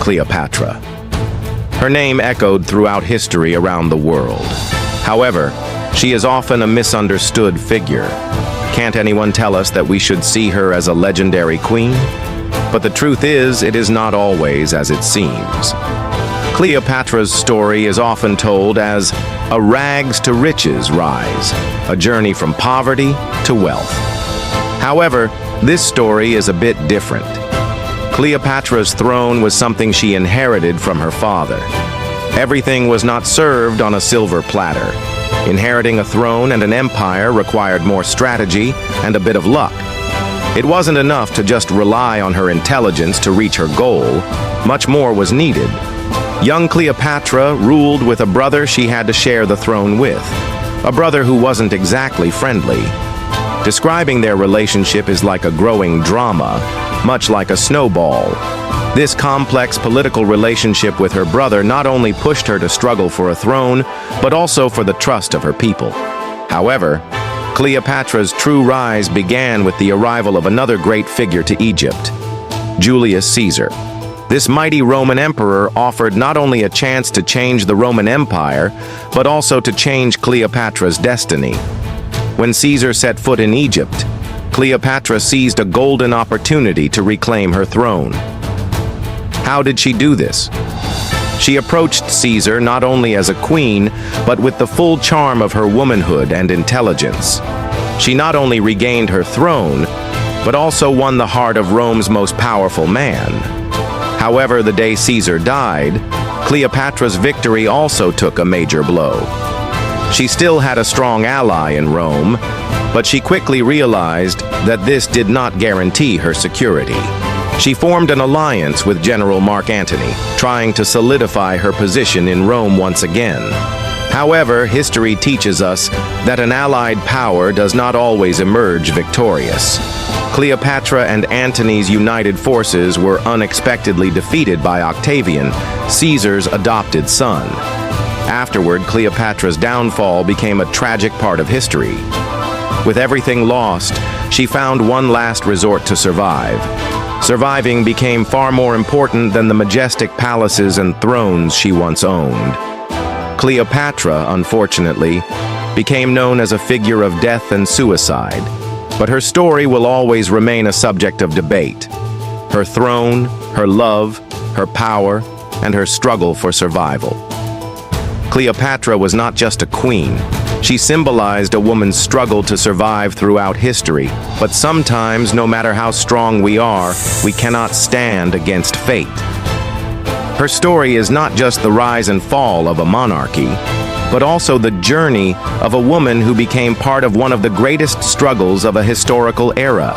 Cleopatra. Her name echoed throughout history around the world. However, she is often a misunderstood figure. Can't anyone tell us that we should see her as a legendary queen? But the truth is, it is not always as it seems. Cleopatra's story is often told as a rags to riches rise, a journey from poverty to wealth. However, this story is a bit different. Cleopatra's throne was something she inherited from her father. Everything was not served on a silver platter. Inheriting a throne and an empire required more strategy and a bit of luck. It wasn't enough to just rely on her intelligence to reach her goal. Much more was needed. Young Cleopatra ruled with a brother she had to share the throne with, a brother who wasn't exactly friendly. Describing their relationship is like a growing drama, much like a snowball. This complex political relationship with her brother not only pushed her to struggle for a throne, but also for the trust of her people. However, Cleopatra's true rise began with the arrival of another great figure to Egypt, Julius Caesar. This mighty Roman emperor offered not only a chance to change the Roman Empire, but also to change Cleopatra's destiny. When Caesar set foot in Egypt, Cleopatra seized a golden opportunity to reclaim her throne. How did she do this? She approached Caesar not only as a queen, but with the full charm of her womanhood and intelligence. She not only regained her throne, but also won the heart of Rome's most powerful man. However, the day Caesar died, Cleopatra's victory also took a major blow. She still had a strong ally in Rome, but she quickly realized that this did not guarantee her security. She formed an alliance with General Antony, trying to solidify her position in Rome once again. However, history teaches us that an allied power does not always emerge victorious. Cleopatra and Antony's united forces were unexpectedly defeated by Octavian, Caesar's adopted son. Afterward, Cleopatra's downfall became a tragic part of history. With everything lost, she found one last resort to survive. Surviving became far more important than the majestic palaces and thrones she once owned. Cleopatra, unfortunately, became known as a figure of death and suicide, but her story will always remain a subject of debate. Her throne, her love, her power, and her struggle for survival. Cleopatra was not just a queen. She symbolized a woman's struggle to survive throughout history, but sometimes, no matter how strong we are, we cannot stand against fate. Her story is not just the rise and fall of a monarchy, but also the journey of a woman who became part of one of the greatest struggles of a historical era.